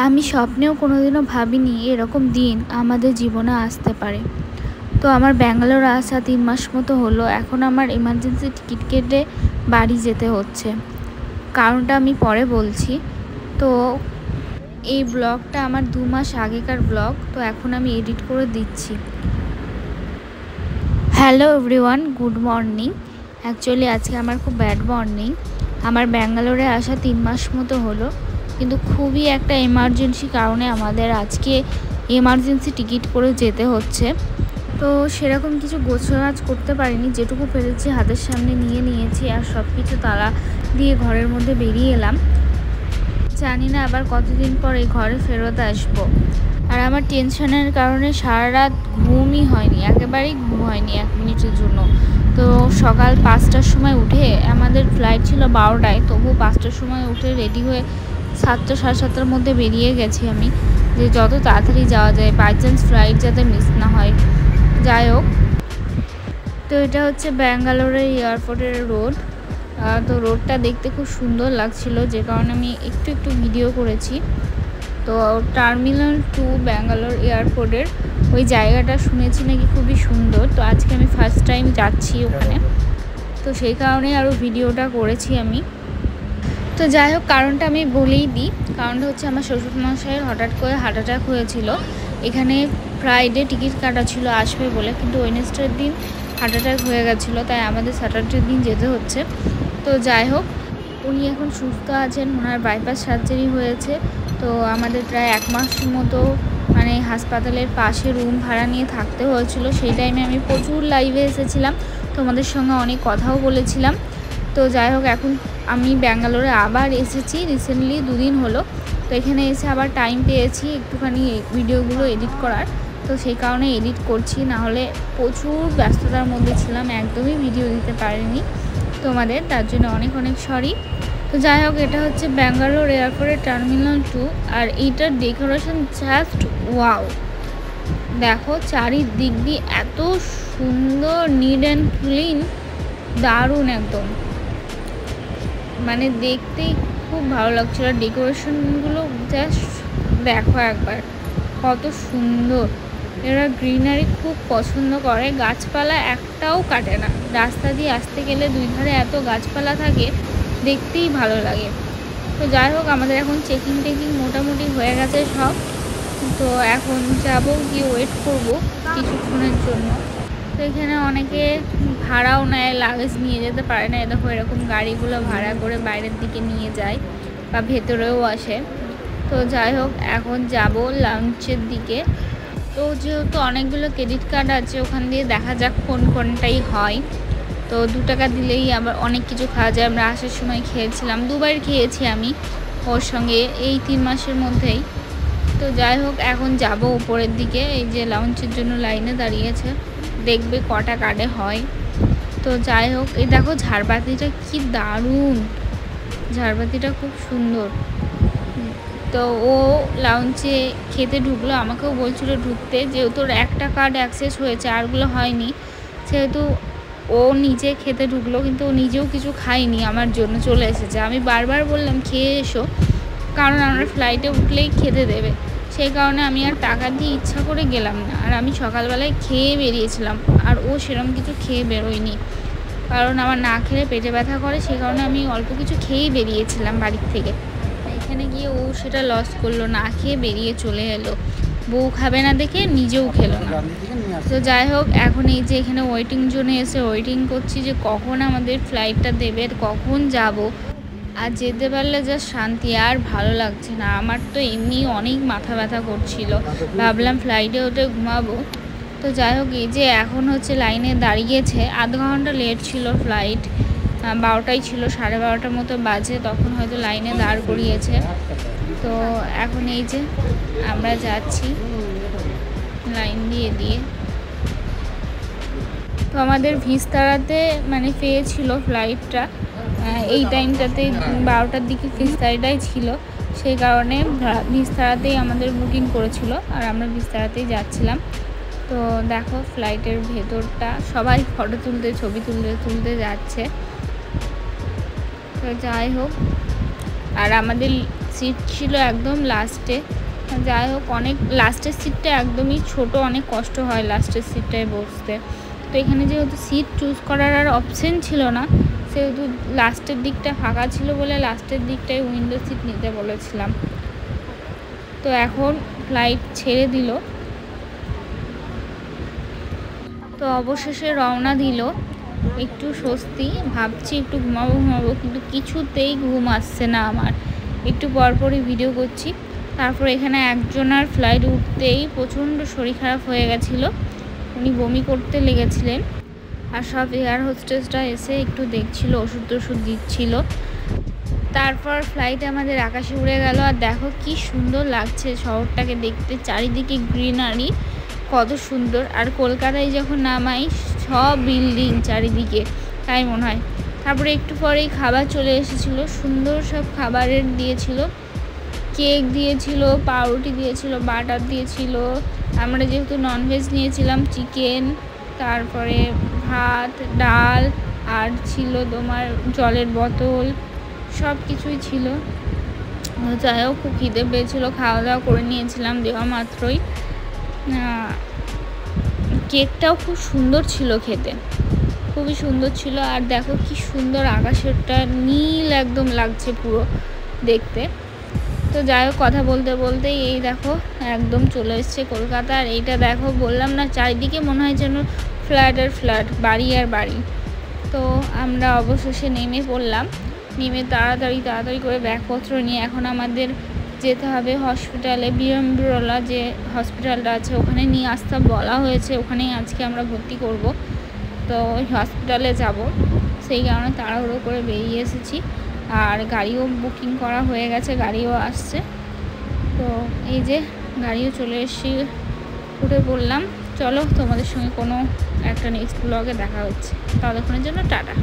আমি স্বপ্নেও কোনোদিনও ভাবিনি এরকম দিন আমাদের জীবনে আসতে পারে। তো আমার ব্যাঙ্গালোর আসা 3 মাস মতো হলো। এখন আমার এমার্জেন্সি টিকিট কেটে বাড়ি যেতে হচ্ছে। কারণটা আমি পরে বলছি। তো এই ব্লগটা আমার 2 মাস আগেকার ব্লগ। তো এখন আমি এডিট করে দিচ্ছি। Hello everyone, good morning. Actually আজকে আমার খুব ব্যাড মর্নিং। আমার ব্যাঙ্গালোরে আসা 3 মাস মতো হলো, কিন্তু খুবই একটা এমার্জেন্সি কারণে আমাদের আজকে এমার্জেন্সি টিকিট করে যেতে হচ্ছে। তো সেরকম কিছু গোছগাছ করতে পারিনি, যেটুকু পেরেছি হাতের সামনে নিয়ে নিয়েছি আর সব কিছু তালা দিয়ে ঘরের মধ্যে বেরিয়ে এলাম। জানি না আবার কতদিন পর এই ঘরে ফেরত আসবো। আর আমার টেনশনের কারণে সারা রাত ঘুমই হয়নি, একেবারেই ঘুম হয়নি 1 মিনিটের জন্য। তো সকাল 5টার সময় উঠে, আমাদের ফ্লাইট ছিল 12টায়, তবু 5টার সময় উঠে রেডি হয়ে 7টা সাড়ে 7টার মধ্যে বেরিয়ে গেছি আমি, যে যত তাড়াতাড়ি যাওয়া যায়, বাই চান্স ফ্লাইট যাতে মিস না হয়। যাই হোক, তো এটা হচ্ছে ব্যাঙ্গালোরের এয়ারপোর্টের রোড। তো রোডটা দেখতে খুব সুন্দর লাগছিল, যে কারণে আমি একটু ভিডিও করেছি। তো টার্মিনাল 2 ব্যাঙ্গালোর এয়ারপোর্টের ওই জায়গাটা শুনেছি নাকি খুবই সুন্দর। তো আজকে আমি ফার্স্ট টাইম যাচ্ছি ওখানে, তো সেই কারণে আরও ভিডিওটা করেছি আমি। তো যাই হোক, কারণটা আমি বলেই দিই। কারণটা হচ্ছে আমার শ্বশুরমশাইয়ের হঠাৎ করে হার্ট অ্যাটাক হয়েছিল। এখানে ফ্রাইডে টিকিট কাটা ছিল আসবে বলে, কিন্তু ওয়েডনেসডের দিন হার্ট অ্যাটাক হয়ে গেছিলো, তাই আমাদের স্যাটারডের দিন যেতে হচ্ছে। তো যাই হোক, উনি এখন সুস্থ আছেন, ওনার বাইপাস সার্জারি হয়েছে। তো আমাদের প্রায় 1 মাস মতো মানে হাসপাতালের পাশে রুম ভাড়া নিয়ে থাকতে হয়েছিল। সেই টাইমে আমি প্রচুর লাইভে এসেছিলাম, তোমাদের সঙ্গে অনেক কথাও বলেছিলাম। তো যাই হোক, এখন আমি ব্যাঙ্গালোরে আবার এসেছি রিসেন্টলি 2 দিন হলো। তো এখানে এসে আবার টাইম পেয়েছি একটুখানি ভিডিওগুলো এডিট করার, তো সেই কারণে এডিট করছি। নাহলে প্রচুর ব্যস্ততার মধ্যে ছিলাম, একদমই ভিডিও দিতে পারিনি তোমাদের, তার জন্য অনেক সরি। তো যাই হোক, এটা হচ্ছে ব্যাঙ্গালোর এয়ারপোর্টের টার্মিনাল 2, আর এইটার ডেকোরেশন জাস্ট ওয়াও। দেখো চারিদিক দিয়ে এত সুন্দর, নিট অ্যান্ড ক্লিন, দারুণ একদম, মানে দেখতেই খুব ভালো লাগছিল। ডেকোরেশনগুলো জাস্ট দেখো একবার, কত সুন্দর। এরা গ্রিনারি খুব পছন্দ করে, গাছপালা একটাও কাটে না। রাস্তা দিয়ে আসতে গেলে 2 ধারে এত গাছপালা থাকে, দেখতেই ভালো লাগে। তো যাই হোক, আমাদের এখন চেকিং মোটামুটি হয়ে গেছে সব। তো এখন যাব, গিয়ে ওয়েট করব কিছুক্ষণের জন্য। তো এখানে অনেকে ভাড়াও নেয়, লাগেজ নিয়ে যেতে পারে না। দেখো এরকম গাড়িগুলো ভাড়া করে বাইরের দিকে নিয়ে যায় বা ভেতরেও আসে। তো যাই হোক, এখন যাব লাঞ্চের দিকে। তো যেহেতু অনেকগুলো ক্রেডিট কার্ড আছে, ওখান দিয়ে দেখা যাক কোনটাই হয়। তো 2 টাকা দিলেই আবার অনেক কিছু খাওয়া যায়। আমরা আসার সময় খেয়েছিলাম, 2বার খেয়েছি আমি ওর সঙ্গে এই 3 মাসের মধ্যেই। তো যাই হোক, এখন যাব উপরের দিকে। এই যে লাঞ্চের জন্য লাইনে দাঁড়িয়েছে, দেখবে কটা কার্ডে হয়। তো যাই হোক, এই দেখো ঝাড়বাতিটা কি দারুণ, ঝাড়বাতিটা খুব সুন্দর। তো ও লাউঞ্চে খেতে ঢুকলো, আমাকেও বলছিল ঢুকতে, যেহেতু ওর একটা কার্ড অ্যাক্সেস হয়েছে, আরগুলো হয়নি, সেহেতু ও নিজে খেতে ঢুকলো। কিন্তু ও নিজেও কিছু খায়নি, আমার জন্য চলে এসেছে। আমি বারবার বললাম খেয়ে এসো, কারণ আমরা ফ্লাইটে উঠলেই খেতে দেবে। সেই কারণে আমি আর টাকা দিয়ে ইচ্ছা করে গেলাম না। আর আমি সকালবেলায় খেয়ে বেরিয়েছিলাম, আর ও সেরকম কিছু খেয়ে বেরোয়নি, কারণ আমার না খেলে পেটে ব্যথা করে। সেই কারণে আমি অল্প কিছু খেয়েই বেরিয়েছিলাম বাড়ির থেকে। এখানে গিয়ে ও সেটা লস করলো, না খেয়ে বেরিয়ে চলে এলো। বউ খাবে না দেখে নিজেও খেলো না। তো যাই হোক, এখন এই যে এখানে ওয়েটিং জোনে এসে ওয়েটিং করছি যে কখন আমাদের ফ্লাইটটা দেবে, কখন যাব। আর যেতে পারলে যা শান্তি, আর ভালো লাগছে না। আমার তো এমনি অনেক মাথা ব্যথা করছিল, ভাবলাম ফ্লাইটে ওঠে ঘুমাবো। তো যাই হোক, এই যে এখন হচ্ছে লাইনে দাঁড়িয়েছে, আধ ঘন্টা লেট ছিল ফ্লাইট, 12টাই ছিল, 12:30টার মতো বাজে, তখন হয়তো লাইনে দাঁড় করিয়েছে। তো এখন এই যে আমরা যাচ্ছি লাইন দিয়ে। তো আমাদের ভিস্তারাতে মানে পেয়েছিল ফ্লাইটটা, এই টাইমটাতে 12টার দিকে ভিস্তারাটাই ছিল। সেই কারণে ভিস্তারাতেই আমাদের বুকিং করেছিল, আর আমরা ভিস্তারাতেই যাচ্ছিলাম। তো দেখো ফ্লাইটের ভেতরটা, সবাই ফটো তুলতে, ছবি তুলতে যাচ্ছে। তো যাই হোক, আর আমাদের সিট ছিল একদম লাস্টে। যাই হোক, অনেক লাস্টের সিটটা একদমই ছোট, অনেক কষ্ট হয় লাস্টের সিটটায় বসতে। তো এখানে যেহেতু সিট চুজ করার আর অপশন ছিল না, সেহেতু লাস্টের দিকটা ফাঁকা ছিল বলে লাস্টের দিকটায় উইন্ডো সিট নিতে বলেছিলাম। তো এখন ফ্লাইট ছেড়ে দিল, তো অবশেষে রওনা দিল। একটু স্বস্তি, ভাবছি একটু ঘুমাবো, কিন্তু কিছুতেই ঘুম আসছে না আমার। একটু পরপরই ভিডিও করছি। তারপর এখানে একজনের ফ্লাইট উঠতেই প্রচণ্ড শরীর খারাপ হয়ে গেছিলো, উনি বমি করতে লেগেছিলেন। আর সব এয়ার হোস্টেসরা এসে একটু দেখছিল, ওষুধ দিচ্ছিল। তারপর ফ্লাইটে আমাদের আকাশে উড়ে গেল। আর দেখো কি সুন্দর লাগছে শহরটাকে দেখতে, চারিদিকে গ্রিনারি, কত সুন্দর। আর কলকাতায় যখন নামাই সব বিল্ডিং চারিদিকে, তাই মনে হয়। তারপরে একটু পরেই খাবার চলে এসেছিলো, সুন্দর সব খাবারের দিয়েছিল, কেক দিয়েছিল, পাউরুটি দিয়েছিল, বাটার দিয়েছিল। আমরা যেহেতু ননভেজ নিয়েছিলাম, চিকেন, তারপরে ভাত, ডাল, আর ছিল তোমার জলের বোতল, সব কিছুই ছিল। যাই হোক, খুব খিদে পেয়েছিলো, খাওয়া দাওয়া করে নিয়েছিলাম দেওয়া মাত্রই। কেকটাও খুব সুন্দর ছিল খেতে, খুবই সুন্দর ছিল। আর দেখো কি সুন্দর আকাশেরটা নীল একদম লাগছে পুরো দেখতে। তো যাই হোক, কথা বলতে বলতেই এই দেখো একদম চলে এসছে কলকাতা। আর এইটা দেখো, বললাম না চারিদিকে মনে হয় যেন ফ্ল্যাট আর ফ্ল্যাট, বাড়ি আর বাড়ি। তো আমরা অবশেষে নেমে পড়লাম। নেমে তাড়াতাড়ি করে ব্যাগপত্র নিয়ে এখন আমাদের যেতে হবে হসপিটালে, বিরলা যে হসপিটালটা আছে ওখানে নিয়ে আসতে বলা হয়েছে। ওখানেই আজকে আমরা ভর্তি করব। তো ওই হসপিটালে যাব, সেই কারণে তাড়াহুড়ো করে বেরিয়ে এসেছি। আর গাড়িও বুকিং করা হয়ে গেছে, গাড়িও আসছে। তো এই যে গাড়িও চলে এসেছি, উঠে পড়লাম। চলো, তোমাদের সঙ্গে কোনো একটা নেক্সট ব্লগে দেখা হচ্ছে। ততক্ষণের জন্য টাটা।